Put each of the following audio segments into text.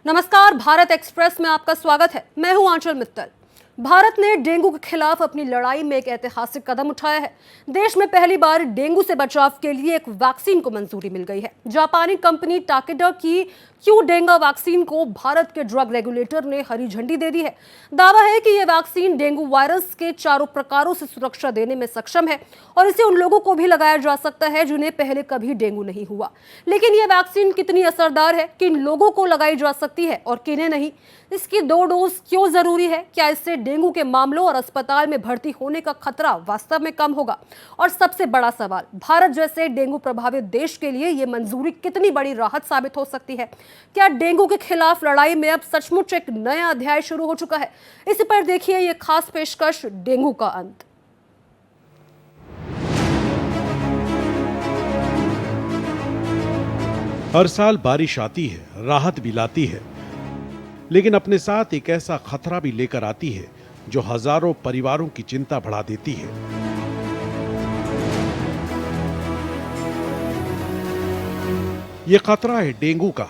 नमस्कार, भारत एक्सप्रेस में आपका स्वागत है। मैं हूं आंचल मित्तल। भारत ने डेंगू के खिलाफ अपनी लड़ाई में एक ऐतिहासिक कदम उठाया है। देश में पहली बार डेंगू से बचाव के लिए एक वैक्सीन को मंजूरी मिल गई है। जापानी कंपनी टाकेडा की क्यूडेंगा वैक्सीन को भारत के ड्रग रेगुलेटर ने हरी झंडी दे दी है। दावा है कि यह वैक्सीन डेंगू वायरस के चारों प्रकारों से सुरक्षा देने में सक्षम है और इसे उन लोगों को भी लगाया जा सकता है जिन्हें पहले कभी डेंगू नहीं हुआ। लेकिन यह वैक्सीन कितनी असरदार है, किन लोगों को लगाई जा सकती है और किन्हें नहीं, इसकी 2 डोज क्यों जरूरी है, क्या इससे डेंगू के मामलों और अस्पताल में भर्ती होने का खतरा वास्तव में कम होगा, और सबसे बड़ा सवाल, भारत जैसे डेंगू प्रभावित देश के लिए यह मंजूरी कितनी बड़ी राहत साबित हो सकती है। क्या डेंगू के खिलाफ लड़ाई में अब सचमुच एक नया अध्याय शुरू हो चुका है? इसी पर देखिए यह खास पेशकश, डेंगू का अंत। हर साल बारिश आती है, राहत भी लाती है, लेकिन अपने साथ एक ऐसा खतरा भी लेकर आती है जो हजारों परिवारों की चिंता बढ़ा देती है। यह खतरा है डेंगू का।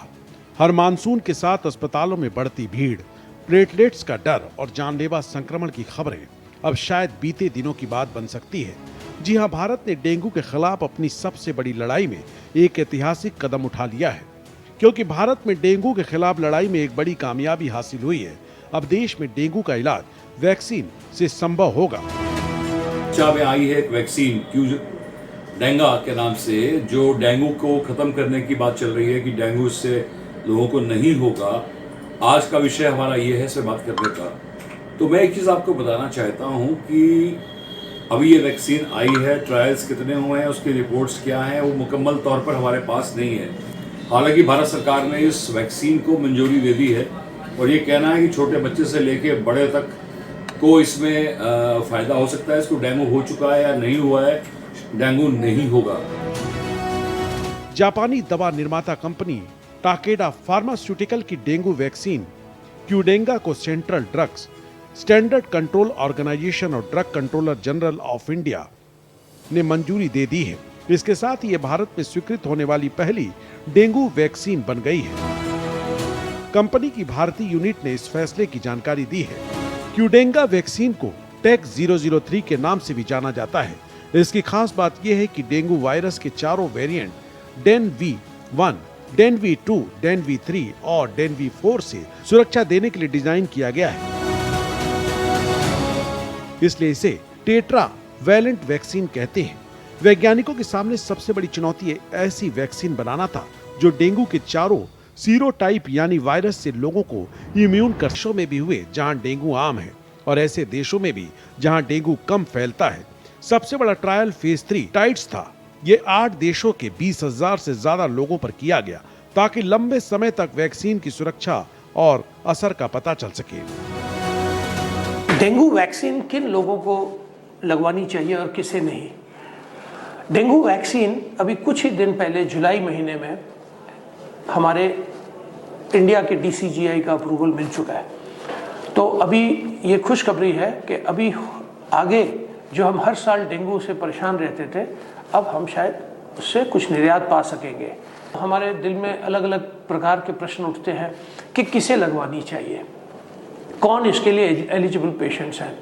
हर मानसून के साथ अस्पतालों में बढ़ती भीड़, प्लेटलेट्स का डर और जानलेवा संक्रमण की खबरें अब शायद बीते दिनों की बात बन सकती है। जी हां, भारत ने डेंगू के खिलाफ अपनी सबसे बड़ी लड़ाई में एक ऐतिहासिक कदम उठा लिया है। क्योंकि भारत में डेंगू के खिलाफ लड़ाई में एक बड़ी कामयाबी हासिल हुई है। अब देश में डेंगू का इलाज वैक्सीन से संभव होगा। में आई है एक वैक्सीन क्यूडेंगा के नाम से, जो डेंगू को खत्म करने की बात चल रही है कि डेंगू से लोगों को नहीं होगा। आज का विषय हमारा ये है, इस पर बात करने का। तो मैं एक चीज़ आपको बताना चाहता हूँ कि अभी ये वैक्सीन आई है, ट्रायल्स कितने हुए हैं, उसकी रिपोर्ट्स क्या हैं, वो मुकम्मल तौर पर हमारे पास नहीं है। हालांकि भारत सरकार ने इस वैक्सीन को मंजूरी दे दी है और ये कहना है कि छोटे बच्चे से लेके बड़े तक को इसमें फ़ायदा हो सकता है। इसको डेंगू हो चुका है या नहीं हुआ है, डेंगू नहीं होगा। जापानी दवा निर्माता कंपनी टाकेडा फार्मास्यूटिकल की डेंगू वैक्सीन क्यूडेंगा को central drugs standard control organisation और drug controller general of India ने मंजूरी दे दी है। इसके साथ ही ये भारत में स्वीकृत होने वाली पहली डेंगू वैक्सीन बन गई है। कंपनी की भारतीय यूनिट ने इस फैसले की जानकारी दी है। क्यूडेंगा वैक्सीन को टेक 003 के नाम से भी जाना जाता है। इसकी खास बात यह है कि डेंगू वायरस के चारों वेरिएंट डेनवी-1, डेनवी-2, डेनवी-3 और डेनवी-4 से सुरक्षा देने के लिए डिजाइन किया गया है। इसलिए इसे टेट्रा वैलेंट वैक्सीन कहते हैं। वैज्ञानिकों के सामने सबसे बड़ी चुनौती ऐसी वैक्सीन बनाना था जो डेंगू के चारों सीरोटाइप यानी वायरस से लोगों को इम्यून कर। देशों में भी हुए जहां डेंगू आम है और ऐसे देशों में भी जहां डेंगू कम फैलता है। सबसे बड़ा ट्रायल फेज 3 टाइट्स था। ये 8 देशों के 20,000 से ज्यादा लोगों पर किया गया ताकि लंबे समय तक वैक्सीन की सुरक्षा और असर का पता चल सके। डेंगू वैक्सीन किन लोगों को लगवानी चाहिए और किसे नहीं? डेंगू वैक्सीन अभी कुछ ही दिन पहले जुलाई महीने में हमारे इंडिया के DCGI का अप्रूवल मिल चुका है। तो अभी ये खुशखबरी है कि अभी आगे जो हम हर साल डेंगू से परेशान रहते थे, अब हम शायद उससे कुछ निर्यात पा सकेंगे। हमारे दिल में अलग अलग प्रकार के प्रश्न उठते हैं कि किसे लगवानी चाहिए, कौन इसके लिए एलिजिबल पेशेंट्स हैं।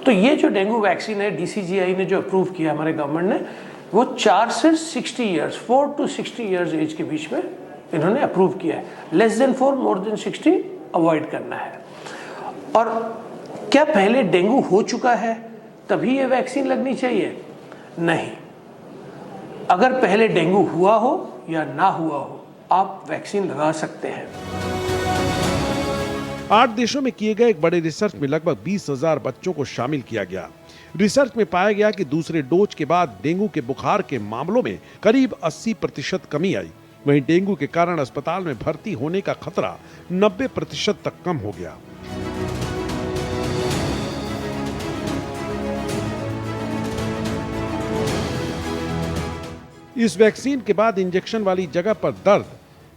तो ये जो डेंगू वैक्सीन है, DCGI ने जो अप्रूव किया हमारे गवर्नमेंट ने, वो 4 से 60 ईयर्स 4 to 60 ईयर्स एज के बीच में इन्होंने अप्रूव किया है। Less than 4 more than 60 avoid करना है। और क्या पहले डेंगू हो चुका है तभी ये वैक्सीन लगनी चाहिए? नहीं। अगर पहले डेंगू हुआ हो या ना हुआ हो, आप वैक्सीन लगा सकते हैं। 8 देशों में किए गए एक बड़े रिसर्च में लगभग 20,000 बच्चों को शामिल किया गया। रिसर्च में पाया गया कि दूसरे डोज के बाद डेंगू के बुखार के मामलों में करीब 80% कमी आई। वहीं डेंगू के कारण अस्पताल में भर्ती होने का खतरा 90% तक कम हो गया। इस वैक्सीन के बाद इंजेक्शन वाली जगह पर दर्द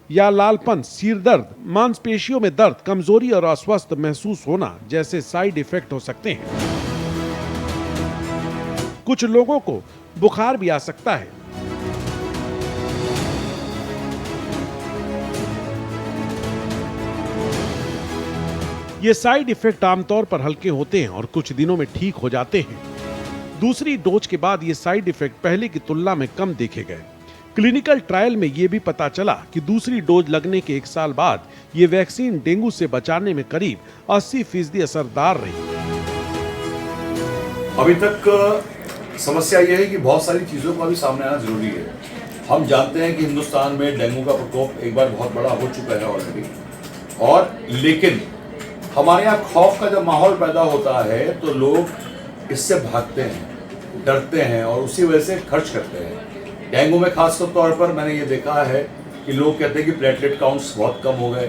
या लालपन, सिर दर्द, मांसपेशियों में दर्द, कमजोरी और अस्वस्थ महसूस होना जैसे साइड इफेक्ट हो सकते हैं। कुछ लोगों को बुखार भी आ सकता है। ये साइड इफेक्ट आमतौर पर हल्के होते हैं और कुछ दिनों में ठीक हो जाते हैं। दूसरी डोज के बाद ये साइड इफेक्ट पहले की तुलना में कम देखे गए। क्लिनिकल ट्रायल में ये भी पता चला कि दूसरी डोज लगने के 1 साल बाद ये वैक्सीन डेंगू से बचाने में करीब 80% असरदार रही। अभी तक समस्या यह है कि बहुत सारी चीज़ों का भी सामने आना जरूरी है। हम जानते हैं कि हिंदुस्तान में डेंगू का प्रकोप एक बार बहुत बड़ा हो चुका है ऑलरेडी, और लेकिन हमारे यहाँ खौफ का जब माहौल पैदा होता है तो लोग इससे भागते हैं, डरते हैं और उसी वजह से खर्च करते हैं। डेंगू में खासकर तौर पर मैंने ये देखा है कि लोग कहते हैं कि प्लेटलेट काउंट्स बहुत कम हो गए,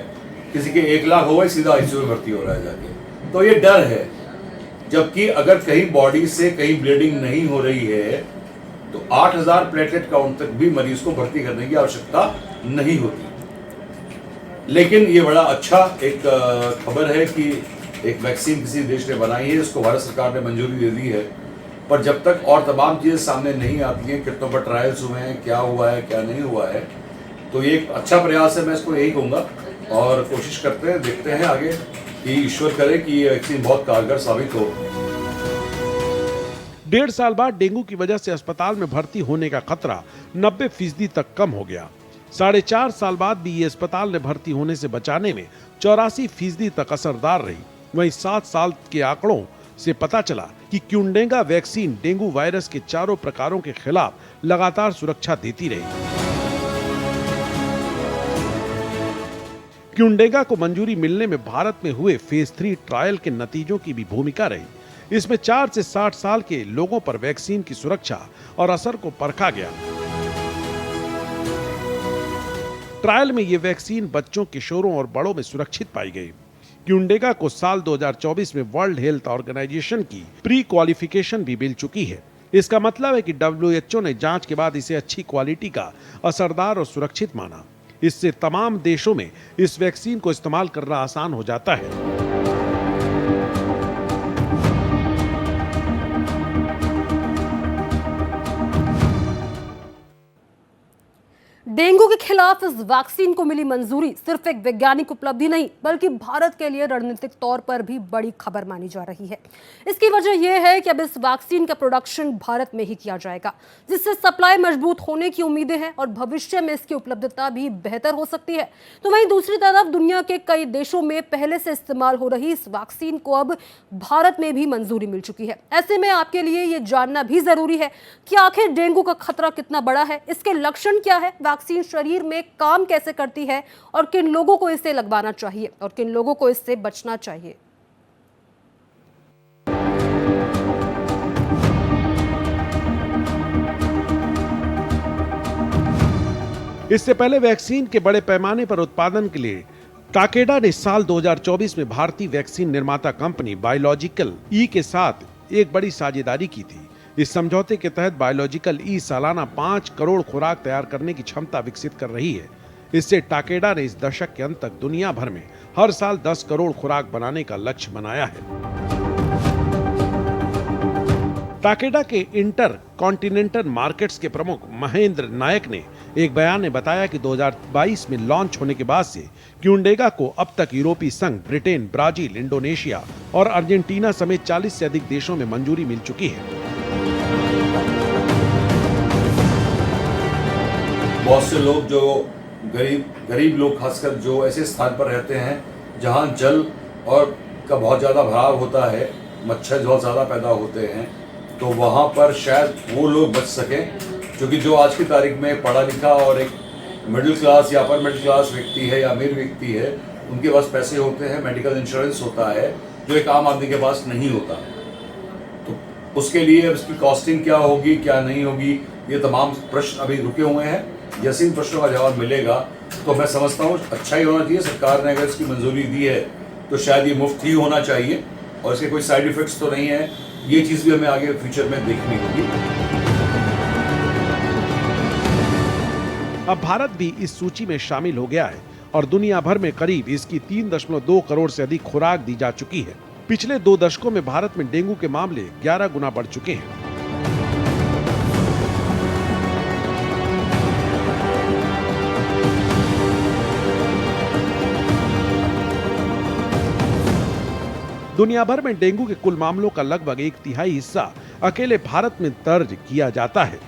किसी के 1 लाख हो गए सीधा आईसीयू में भर्ती हो रहा है जाके, तो ये डर है। जबकि अगर कहीं बॉडी से कहीं ब्लीडिंग नहीं हो रही है तो 8000 प्लेटलेट काउंट तक भी मरीज को भर्ती करने की आवश्यकता नहीं होती। लेकिन ये बड़ा अच्छा एक खबर है कि एक वैक्सीन किसी देश ने बनाई है, इसको भारत सरकार ने मंजूरी दे दी है, पर जब तक और तमाम चीज़ें सामने नहीं आती हैं, कितनों पर ट्रायल्स हुए हैं, क्या हुआ है क्या नहीं हुआ है, तो ये एक अच्छा प्रयास है। मैं इसको यही कहूँगा और कोशिश करते हैं, देखते हैं आगे कि ईश्वर करे कि ये वैक्सीन बहुत कारगर साबित हो। 1.5 साल बाद डेंगू की वजह से अस्पताल में भर्ती होने का खतरा 90% तक कम हो गया। 4.5 साल बाद भी ये अस्पताल में भर्ती होने से बचाने में 84% तक असरदार रही। वहीं 7 साल के आंकड़ों से पता चला कि क्यूडेंगा वैक्सीन डेंगू वायरस के चारों प्रकारों के खिलाफ लगातार सुरक्षा देती रही। क्यूडेंगा को मंजूरी मिलने में भारत में हुए फेज 3 ट्रायल के नतीजों की भी भूमिका रही। इसमें 4 से 60 साल के लोगों पर वैक्सीन की सुरक्षा और असर को परखा गया। ट्रायल में ये वैक्सीन बच्चों, किशोरों और बड़ों में सुरक्षित पाई गई। क्यूडेंगा को साल 2024 में वर्ल्ड हेल्थ ऑर्गेनाइजेशन की प्री क्वालिफिकेशन भी मिल चुकी है। इसका मतलब है कि WHO ने जांच के बाद इसे अच्छी क्वालिटी का, असरदार और सुरक्षित माना। इससे तमाम देशों में इस वैक्सीन को इस्तेमाल करना आसान हो जाता है। डेंगू के खिलाफ इस वैक्सीन को मिली मंजूरी सिर्फ एक वैज्ञानिक उपलब्धि नहीं, बल्कि भारत के लिए रणनीतिक तौर पर भी बड़ी खबर मानी जा रही है। इसकी वजह यह है कि अब इस वैक्सीन का प्रोडक्शन भारत में ही किया जाएगा, जिससे सप्लाई मजबूत होने की उम्मीदें हैं और भविष्य में इसकी उपलब्धता भी बेहतर हो सकती है। तो वहीं दूसरी तरफ दुनिया के कई देशों में पहले से इस्तेमाल हो रही इस वैक्सीन को अब भारत में भी मंजूरी मिल चुकी है। ऐसे में आपके लिए ये जानना भी जरूरी है कि आखिर डेंगू का खतरा कितना बड़ा है, इसके लक्षण क्या है, वैक्सीन शरीर में काम कैसे करती है और किन लोगों को इसे लगवाना चाहिए और किन लोगों को इससे बचना चाहिए। इससे पहले वैक्सीन के बड़े पैमाने पर उत्पादन के लिए टाकेडा ने साल 2024 में भारतीय वैक्सीन निर्माता कंपनी बायोलॉजिकल ई के साथ एक बड़ी साझेदारी की थी। इस समझौते के तहत बायोलॉजिकल ई सालाना 5 करोड़ खुराक तैयार करने की क्षमता विकसित कर रही है। इससे टाकेडा ने इस दशक के अंत तक दुनिया भर में हर साल 10 करोड़ खुराक बनाने का लक्ष्य बनाया है। टाकेडा के इंटर कॉन्टिनेंटल मार्केट्स के प्रमुख महेंद्र नायक ने एक बयान में बताया कि 2022 में लॉन्च होने के बाद से क्यूडेंगा को अब तक यूरोपीय संघ, ब्रिटेन, ब्राजील, इंडोनेशिया और अर्जेंटीना समेत 40 से अधिक देशों में मंजूरी मिल चुकी है। बहुत से लोग जो गरीब लोग, खासकर जो ऐसे स्थान पर रहते हैं जहां जल और का बहुत ज़्यादा भराव होता है, मच्छर बहुत ज़्यादा पैदा होते हैं, तो वहां पर शायद वो लोग बच सकें, क्योंकि जो आज की तारीख में पढ़ा लिखा और एक मिडिल क्लास या अपर मिडिल क्लास व्यक्ति है या अमीर व्यक्ति है, उनके पास पैसे होते हैं, मेडिकल इंश्योरेंस होता है, जो एक आम आदमी के पास नहीं होता। तो उसके लिए इसकी कॉस्टिंग क्या होगी, क्या नहीं होगी, ये तमाम प्रश्न अभी रुके हुए हैं। जैसे इन प्रश्नों का जवाब मिलेगा तो मैं समझता हूँ अच्छा ही होना चाहिए। सरकार ने अगर इसकी मंजूरी दी है तो शायद ये मुफ्त ही होना चाहिए और इसके कोई साइड इफेक्ट्स तो नहीं है। ये चीज़ भी हमें आगे फ्यूचर में देखनी होगी। अब भारत भी इस सूची में शामिल हो गया है और दुनिया भर में करीब इसकी 3.2 करोड़ से अधिक खुराक दी जा चुकी है। पिछले 2 दशकों में भारत में डेंगू के मामले 11 गुना बढ़ चुके हैं। दुनिया भर में डेंगू के कुल मामलों का लगभग 1/3 हिस्सा अकेले भारत में दर्ज किया जाता है।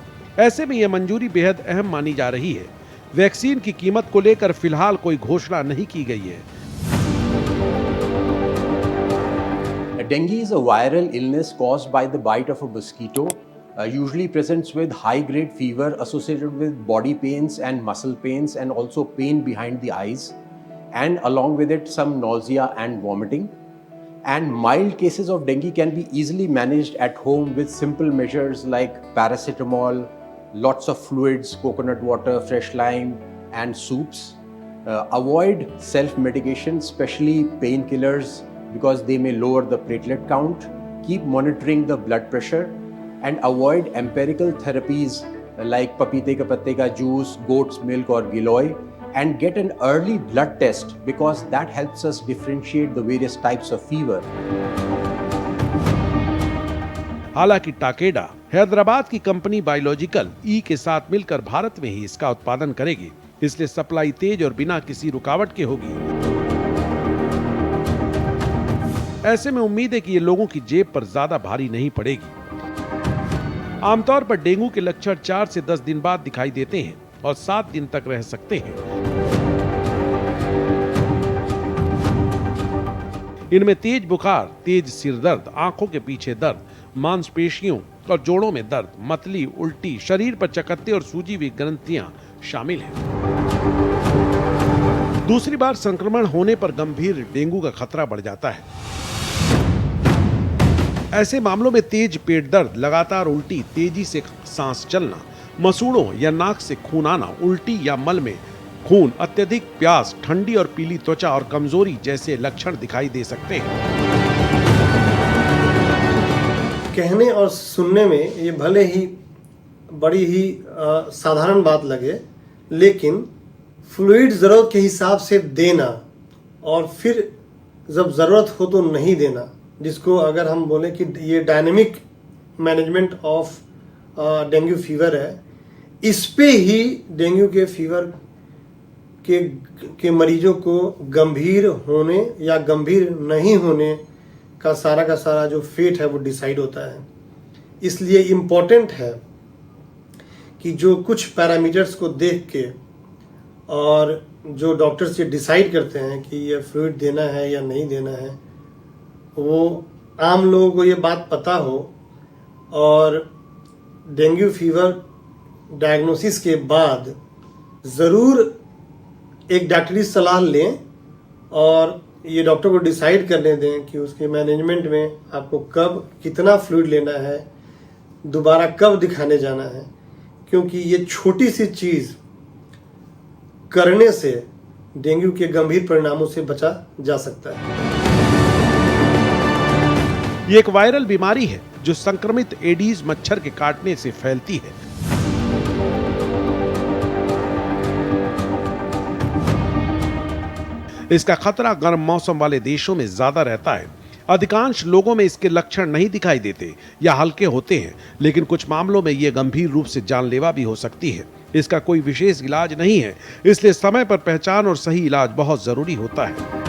ऐसे में यह मंजूरी बेहद अहम मानी जा रही है। वैक्सीन की कीमत को लेकर फिलहाल कोई घोषणा नहीं की गई है। Dengue is a viral illness caused by the bite of a mosquito. Usually presents with high-grade fever associated with body pains and muscle pains, and also pain behind the eyes, and along with it some nausea and vomiting. And mild cases of dengue can be easily managed at home with simple measures like paracetamol, lots of fluids, coconut water, fresh lime, and soups. Avoid self-medication, especially painkillers, because they may lower the platelet count. Keep monitoring the blood pressure and avoid empirical therapies like papite ka patte ka juice, goat's milk or giloy, and get an early blood test because that helps us differentiate the various types of fever. हालांकि टाकेडा हैदराबाद की company biological ई के साथ मिलकर भारत में ही इसका उत्पादन करेगी, इसलिए सप्लाई तेज और बिना किसी रुकावट के होगी। ऐसे में उम्मीद है कि ये लोगों की जेब पर ज्यादा भारी नहीं पड़ेगी। आमतौर पर डेंगू के लक्षण 4 से 10 दिन बाद दिखाई देते हैं और 7 दिन तक रह सकते हैं। इनमें तेज बुखार, तेज सिरदर्द, आंखों के पीछे दर्द, मांसपेशियों और जोड़ों में दर्द, मतली, उल्टी, शरीर पर चकत्ते और सूजी हुई ग्रंथियां शामिल हैं। दूसरी बार संक्रमण होने पर गंभीर डेंगू का खतरा बढ़ जाता है। ऐसे मामलों में तेज पेट दर्द, लगातार उल्टी, तेजी से सांस चलना, मसूड़ों या नाक से खून आना, उल्टी या मल में खून, अत्यधिक प्यास, ठंडी और पीली त्वचा और कमजोरी जैसे लक्षण दिखाई दे सकते हैं। कहने और सुनने में ये भले ही बड़ी ही साधारण बात लगे, लेकिन फ्लूइड ज़रूरत के हिसाब से देना और फिर जब ज़रूरत हो तो नहीं देना, जिसको अगर हम बोलें कि ये dynamic management of dengue fever है, इस पे ही डेंगू के फीवर के मरीजों को गंभीर होने या गंभीर नहीं होने का सारा जो फेट है वो डिसाइड होता है। इसलिए इम्पोर्टेंट है कि जो कुछ पैरामीटर्स को देख के और जो डॉक्टर्स ये डिसाइड करते हैं कि ये फ्लूइड देना है या नहीं देना है, वो आम लोगों को ये बात पता हो और डेंगू फीवर डायग्नोसिस के बाद ज़रूर एक डॉक्टरी सलाह लें और ये डॉक्टर को डिसाइड करने दें कि उसके मैनेजमेंट में आपको कब कितना फ्लूइड लेना है, दोबारा कब दिखाने जाना है, क्योंकि ये छोटी सी चीज़ करने से डेंगू के गंभीर परिणामों से बचा जा सकता है। ये एक वायरल बीमारी है जो संक्रमित एडीज मच्छर के काटने से फैलती है। इसका खतरा गर्म मौसम वाले देशों में ज्यादा रहता है। अधिकांश लोगों में इसके लक्षण नहीं दिखाई देते या हल्के होते हैं, लेकिन कुछ मामलों में यह गंभीर रूप से जानलेवा भी हो सकती है। इसका कोई विशेष इलाज नहीं है, इसलिए समय पर पहचान और सही इलाज बहुत जरूरी होता है।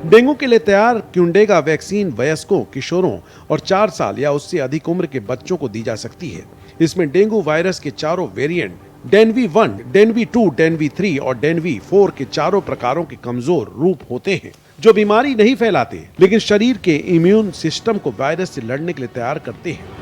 डेंगू के लिए तैयार क्यूडेंगा वैक्सीन वयस्कों, किशोरों और 4 साल या उससे अधिक उम्र के बच्चों को दी जा सकती है। इसमें डेंगू वायरस के चारों वेरिएंट डेनवी 1, डेनवी 2, डेनवी 3 और डेनवी 4 के चारों प्रकारों के कमजोर रूप होते हैं जो बीमारी नहीं फैलाते, लेकिन शरीर के इम्यून सिस्टम को वायरस से लड़ने के लिए तैयार करते हैं।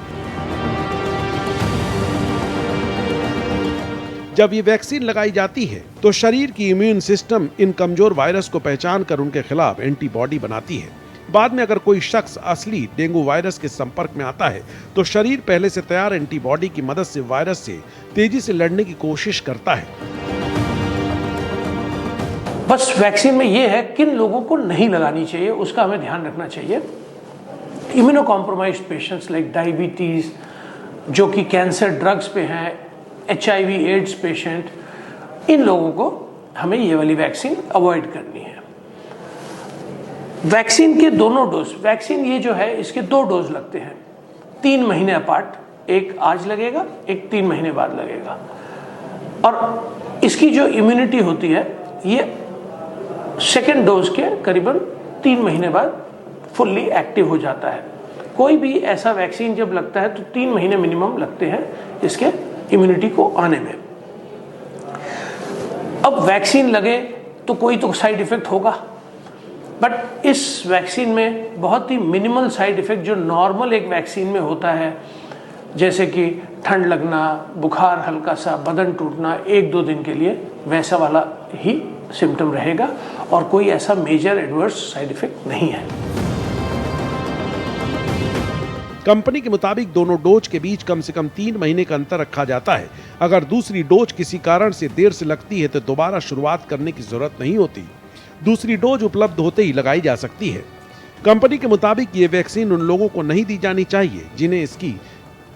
जब ये वैक्सीन लगाई जाती है तो शरीर की इम्यून सिस्टम इन कमजोर वायरस को पहचान कर उनके खिलाफ एंटीबॉडी बनाती है। बाद में अगर कोई शख्स असली डेंगू वायरस के संपर्क में आता है तो शरीर पहले से तैयार एंटीबॉडी की मदद से वायरस से तेजी से लड़ने की कोशिश करता है। बस वैक्सीन में ये है किन लोगों को नहीं लगानी चाहिए उसका हमें ध्यान रखना चाहिए। Immuno compromised patients like diabetes, जो कि कैंसर ड्रग्स पे हैं, HIV एड्स पेशेंट, इन लोगों को हमें ये वाली वैक्सीन अवॉइड करनी है। वैक्सीन के दोनों डोज, वैक्सीन ये जो है इसके 2 डोज लगते हैं 3 महीने अपार्ट, एक आज लगेगा, एक 3 महीने बाद लगेगा। और इसकी जो इम्यूनिटी होती है ये सेकेंड डोज के करीबन 3 महीने बाद फुल्ली एक्टिव हो जाता है। कोई भी ऐसा वैक्सीन जब लगता है तो 3 महीने मिनिमम लगते हैं इसके इम्यूनिटी को आने में। अब वैक्सीन लगे तो कोई तो साइड इफेक्ट होगा, बट इस वैक्सीन में बहुत ही मिनिमल साइड इफेक्ट जो नॉर्मल एक वैक्सीन में होता है, जैसे कि ठंड लगना, बुखार हल्का सा, बदन टूटना 1-2 दिन के लिए, वैसा वाला ही सिम्टम रहेगा और कोई ऐसा मेजर एडवर्स साइड इफेक्ट नहीं है। कंपनी के मुताबिक दोनों डोज के बीच कम से कम 3 महीने का अंतर रखा जाता है। अगर दूसरी डोज किसी कारण से देर से लगती है तो दोबारा शुरुआत करने की जरूरत नहीं होती। दूसरी डोज उपलब्ध होते ही लगाई जा सकती है। कंपनी के मुताबिक ये वैक्सीन उन लोगों को नहीं दी जानी चाहिए जिन्हें इसकी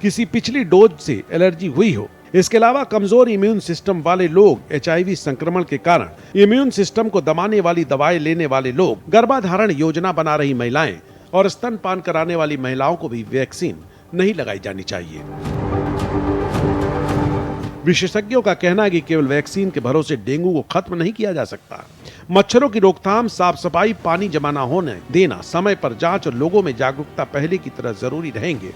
किसी पिछली डोज से एलर्जी हुई हो। इसके अलावा कमजोर इम्यून सिस्टम वाले लोग, HIV संक्रमण के कारण इम्यून सिस्टम को दबाने वाली दवाएं लेने वाले लोग, गर्भाधारण योजना बना रही महिलाएं और स्तनपान कराने वाली महिलाओं को भी वैक्सीन नहीं लगाई जानी चाहिए। विशेषज्ञों का कहना है कि केवल वैक्सीन के भरोसे डेंगू को खत्म नहीं किया जा सकता। मच्छरों की रोकथाम, साफ सफाई, पानी जमा न होने देना, समय पर जांच और लोगों में जागरूकता पहले की तरह जरूरी रहेंगे।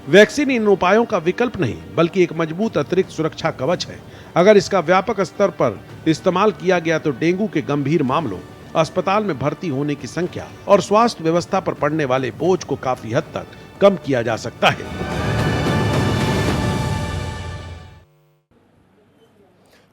वैक्सीन इन उपायों का विकल्प नहीं बल्कि एक मजबूत अतिरिक्त सुरक्षा कवच है। अगर इसका व्यापक स्तर पर इस्तेमाल किया गया तो डेंगू के गंभीर मामलों, अस्पताल में भर्ती होने की संख्या और स्वास्थ्य व्यवस्था पर पड़ने वाले बोझ को काफी हद तक कम किया जा सकता है।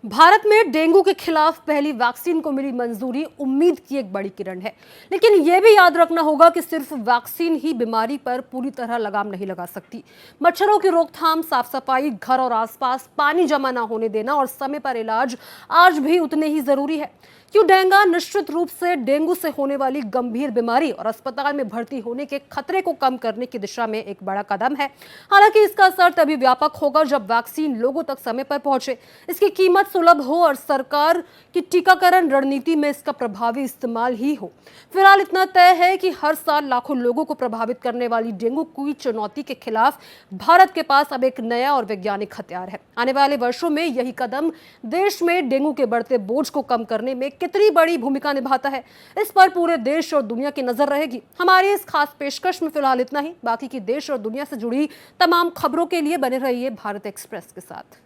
भारत में डेंगू के खिलाफ पहली वैक्सीन को मिली मंजूरी उम्मीद की एक बड़ी किरण है, लेकिन यह भी याद रखना होगा कि सिर्फ वैक्सीन ही बीमारी पर पूरी तरह लगाम नहीं लगा सकती। मच्छरों की रोकथाम, साफ सफाई, घर और आसपास पानी जमा न होने देना और समय पर इलाज आज भी उतने ही जरूरी है। क्यों डेंगू निश्चित रूप से डेंगू से होने वाली गंभीर बीमारी और अस्पताल में भर्ती होने के खतरे को कम करने की दिशा में एक बड़ा कदम है। हालांकि इसका असर तभी व्यापक होगा जब वैक्सीन लोगों तक समय पर पहुंचे, इसकी कीमत सुलभ हो और सरकार की टीकाकरण रणनीति में इसका प्रभावी इस्तेमाल ही हो। फिलहाल इतना तय है कि हर साल लाखों लोगों को प्रभावित करने वाली डेंगू की चुनौती के खिलाफ भारत के पास अब एक नया और वैज्ञानिक हथियार है। आने वाले वर्षों में यही कदम देश में डेंगू के बढ़ते बोझ को कम करने में कितनी बड़ी भूमिका निभाता है, इस पर पूरे देश और दुनिया की नजर रहेगी। हमारी इस खास पेशकश में फिलहाल इतना ही। बाकी की देश और दुनिया से जुड़ी तमाम खबरों के लिए बने रहिए भारत एक्सप्रेस के साथ।